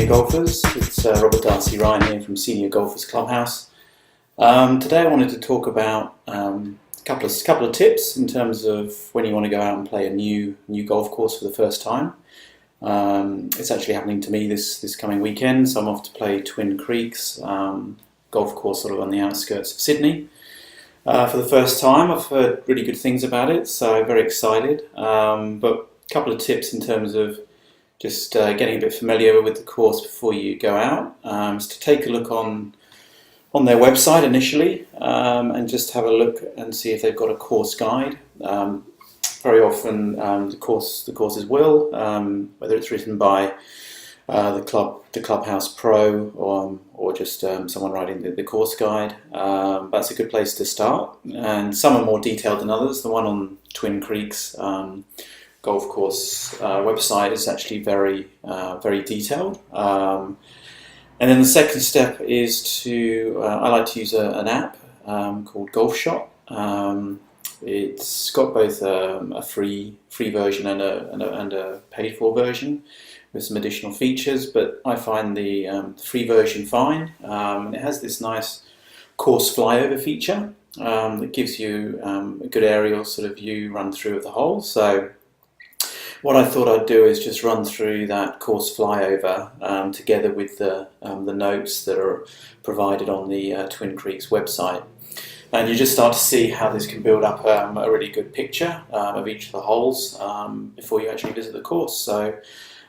Senior Golfers. It's Robert Darcy Ryan here from Senior Golfers Clubhouse. Today I wanted to talk about a couple of tips in terms of when you want to go out and play a new golf course for the first time. It's actually happening to me this coming weekend, so I'm off to play Twin Creeks golf course sort of on the outskirts of Sydney. For the first time. I've heard really good things about it, so I'm very excited. But a couple of tips in terms of just getting a bit familiar with the course before you go out is to take a look on their website initially and just have a look and see if they've got a course guide. Very often the courses will, whether it's written by the Clubhouse Pro or just someone writing the course guide. That's a good place to start, and some are more detailed than others. The one on Twin Creeks golf course website is actually very detailed. And then the second step is to I like to use an app called GolfShot. It's got both a free version and a paid for version with some additional features, but I find the free version fine. It has this nice course flyover feature that gives you a good aerial sort of view run through of the hole. So what I thought I'd do is just run through that course flyover together with the notes that are provided on the Twin Creeks website. And you just start to see how this can build up a really good picture of each of the holes before you actually visit the course. So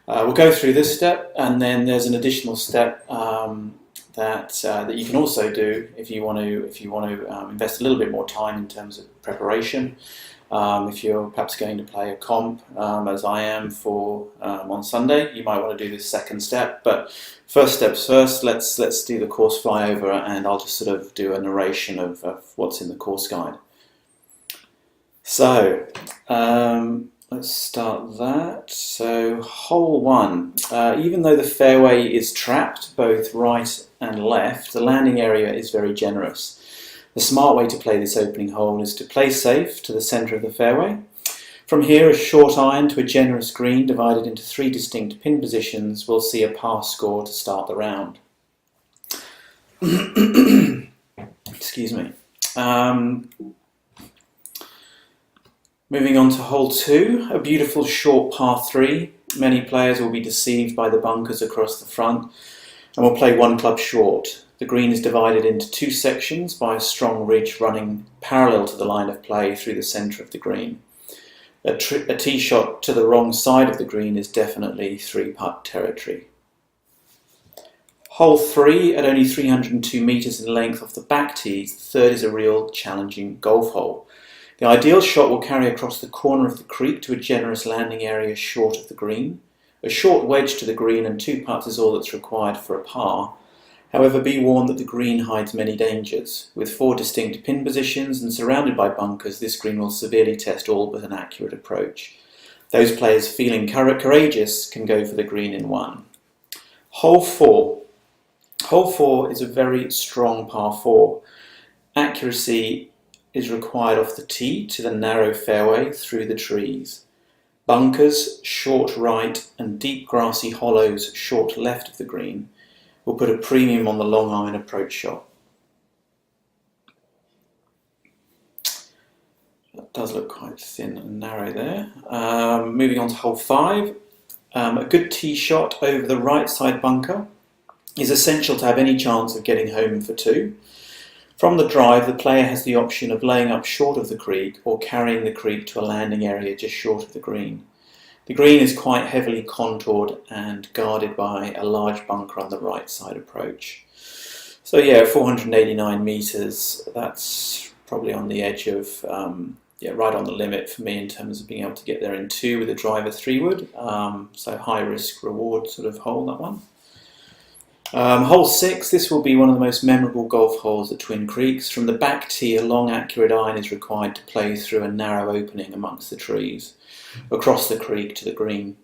we'll go through this step, and then there's an additional step that you can also do if you want to invest a little bit more time in terms of preparation. If you're perhaps going to play a comp, as I am on Sunday, you might want to do this second step. But first steps first, let's do the course flyover, and I'll just sort of do a narration of what's in the course guide. So let's start that. So hole 1, even though the fairway is trapped both right and left, the landing area is very generous. The smart way to play this opening hole is to play safe to the centre of the fairway. From here, a short iron to a generous green divided into 3 distinct pin positions will see a par score to start the round. Excuse me. Moving on to hole 2, a beautiful short par 3. Many players will be deceived by the bunkers across the front and will play 1 club short. The green is divided into 2 sections by a strong ridge running parallel to the line of play through the centre of the green. A tee shot to the wrong side of the green is definitely 3-putt territory. Hole 3, at only 302 metres in length off the back tees, the third is a real challenging golf hole. The ideal shot will carry across the corner of the creek to a generous landing area short of the green. A short wedge to the green and 2 putts is all that's required for a par. However, be warned that the green hides many dangers. With 4 distinct pin positions and surrounded by bunkers, this green will severely test all but an accurate approach. Those players feeling courageous can go for the green in 1. Hole 4. Hole 4 is a very strong par 4. Accuracy is required off the tee to the narrow fairway through the trees. Bunkers, short right, and deep grassy hollows short left of the green will put a premium on the long iron approach shot. That does look quite thin and narrow there. Moving on to hole 5, a good tee shot over the right side bunker is essential to have any chance of getting home for 2. From the drive, the player has the option of laying up short of the creek or carrying the creek to a landing area just short of the green. The green is quite heavily contoured and guarded by a large bunker on the right side approach. So yeah, 489 metres, that's probably on the edge of, right on the limit for me in terms of being able to get there in 2 with a driver 3-wood. So high risk reward sort of hole, that one. Hole 6, this will be one of the most memorable golf holes at Twin Creeks. From the back tee, a long accurate iron is required to play through a narrow opening amongst the trees, across the creek to the green.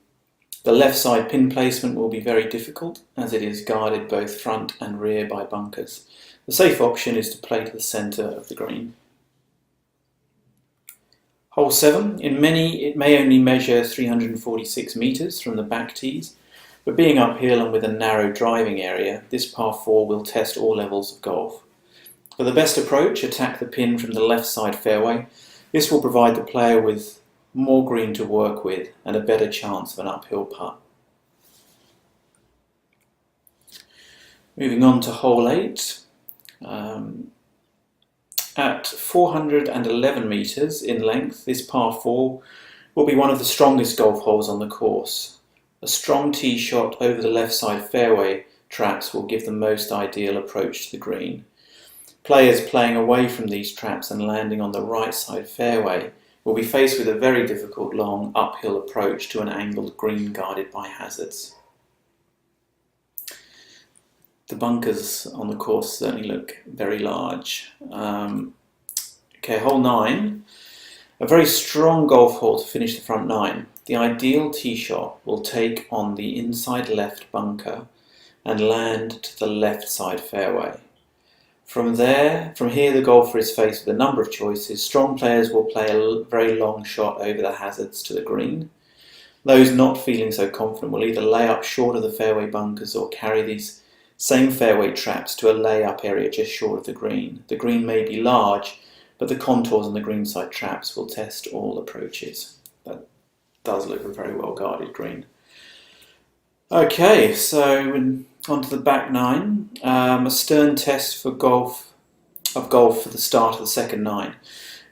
The left side pin placement will be very difficult as it is guarded both front and rear by bunkers. The safe option is to play to the centre of the green. Hole 7, in many it may only measure 346 metres from the back tees, But being uphill and with a narrow driving area, this par 4 will test all levels of golf. For the best approach, attack the pin from the left side fairway. This will provide the player with more green to work with and a better chance of an uphill putt. Moving on to hole 8. At 411 metres in length, this par 4 will be one of the strongest golf holes on the course. A strong tee shot over the left side fairway traps will give the most ideal approach to the green. Players playing away from these traps and landing on the right side fairway will be faced with a very difficult long uphill approach to an angled green guarded by hazards. The bunkers on the course certainly look very large. Okay, hole 9. A very strong golf hole to finish the front 9. The ideal tee shot will take on the inside left bunker and land to the left side fairway. From here the golfer is faced with a number of choices. Strong players will play a very long shot over the hazards to the green. Those not feeling so confident will either lay up short of the fairway bunkers or carry these same fairway traps to a lay-up area just short of the green. The green may be large, but the contours on the greenside traps will test all approaches. That does look a very well guarded green. Okay, so on to the back 9. A stern test for golf for the start of the second 9.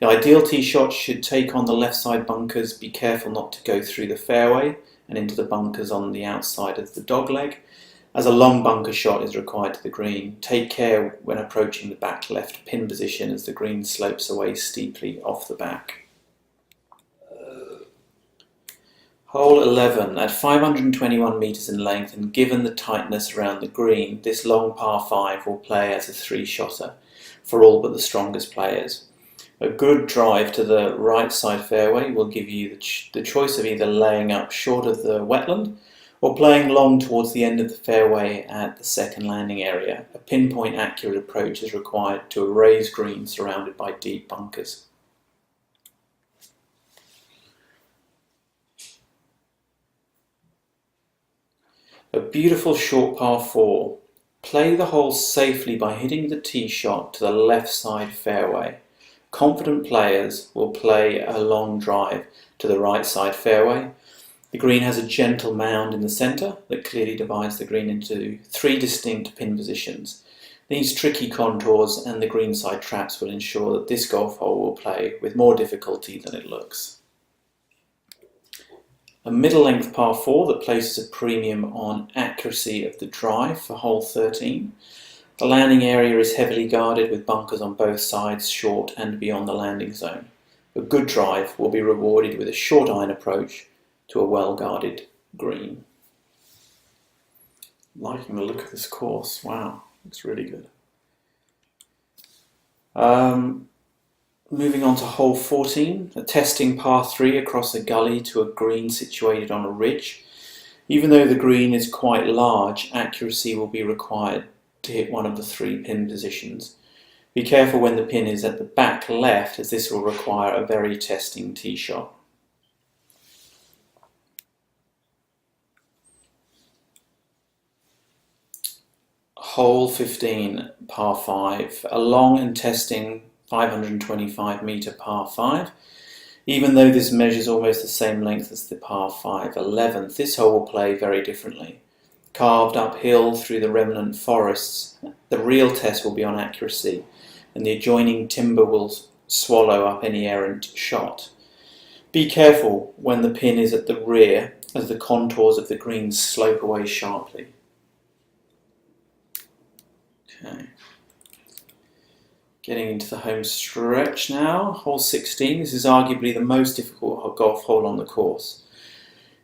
The ideal tee shot should take on the left side bunkers. Be careful not to go through the fairway and into the bunkers on the outside of the dogleg, as a long bunker shot is required to the green. Take care when approaching the back left pin position as the green slopes away steeply off the back. Hole 11. At 521 metres in length and given the tightness around the green, this long par 5 will play as a 3-shotter for all but the strongest players. A good drive to the right side fairway will give you the choice of either laying up short of the wetland or playing long towards the end of the fairway at the second landing area. A pinpoint accurate approach is required to a raised green surrounded by deep bunkers. A beautiful short par 4. Play the hole safely by hitting the tee shot to the left side fairway. Confident players will play a long drive to the right side fairway. The green has a gentle mound in the centre that clearly divides the green into 3 distinct pin positions. These tricky contours and the greenside traps will ensure that this golf hole will play with more difficulty than it looks. A middle-length par 4 that places a premium on accuracy of the drive for hole 13. The landing area is heavily guarded with bunkers on both sides, short and beyond the landing zone. A good drive will be rewarded with a short iron approach to a well-guarded green. Liking the look of this course. Wow, looks really good. Moving on to hole 14, a testing par 3 across a gully to a green situated on a ridge. Even though the green is quite large, accuracy will be required to hit one of the 3 pin positions. Be careful when the pin is at the back left, as this will require a very testing tee shot. Hole 15, par 5, a long and testing 525 metre par 5. Even though this measures almost the same length as the par 5 11th, this hole will play very differently. Carved uphill through the remnant forests, the real test will be on accuracy, and the adjoining timber will swallow up any errant shot. Be careful when the pin is at the rear, as the contours of the green slope away sharply. Okay. Getting into the home stretch now, hole 16. This is arguably the most difficult golf hole on the course.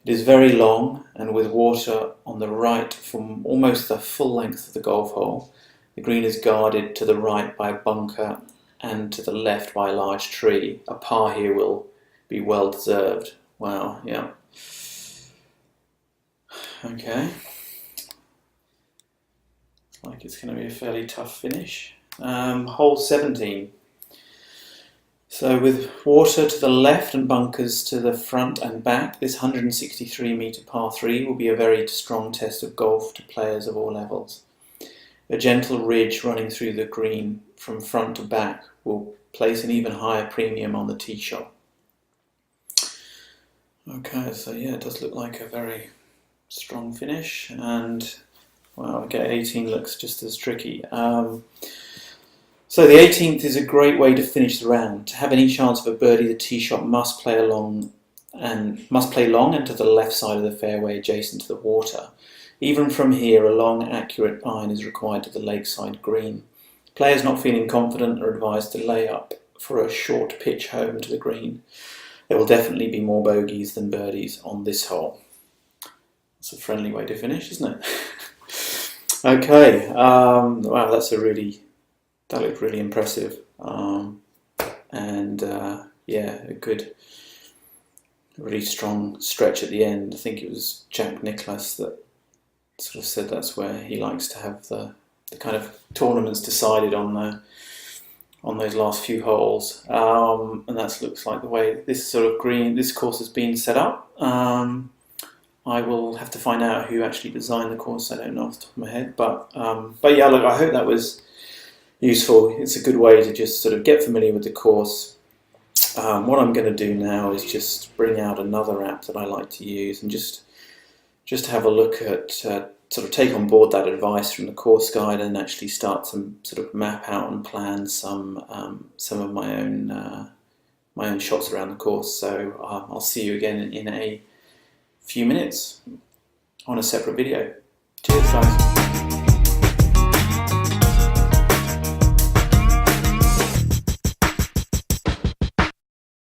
It is very long and with water on the right from almost the full length of the golf hole. The green is guarded to the right by a bunker and to the left by a large tree. A par here will be well deserved. Wow, yeah. Okay. Looks like it's going to be a fairly tough finish. Hole 17. So with water to the left and bunkers to the front and back, this 163 metre par 3 will be a very strong test of golf to players of all levels. A gentle ridge running through the green from front to back will place an even higher premium on the tee shot. Okay, so yeah, it does look like a very strong finish, and wow, okay, 18 looks just as tricky. So the 18th is a great way to finish the round. To have any chance of a birdie, the tee shot must play long and to the left side of the fairway, adjacent to the water. Even from here, a long, accurate iron is required to the lakeside green. Players not feeling confident are advised to lay up for a short pitch home to the green. There will definitely be more bogeys than birdies on this hole. It's a friendly way to finish, isn't it? Okay, wow, that looked really impressive, yeah, a good, really strong stretch at the end. I think it was Jack Nicklaus that sort of said that's where he likes to have the kind of tournaments decided on those last few holes, and that looks like the way this course has been set up. I will have to find out who actually designed the course. I don't know off the top of my head, but yeah, look, I hope that was useful. It's a good way to just sort of get familiar with the course. What I'm going to do now is just bring out another app that I like to use and just have a look at, sort of take on board that advice from the course guide and actually start to sort of map out and plan some of my own shots around the course. So I'll see you again in a few minutes on a separate video. Cheers, guys.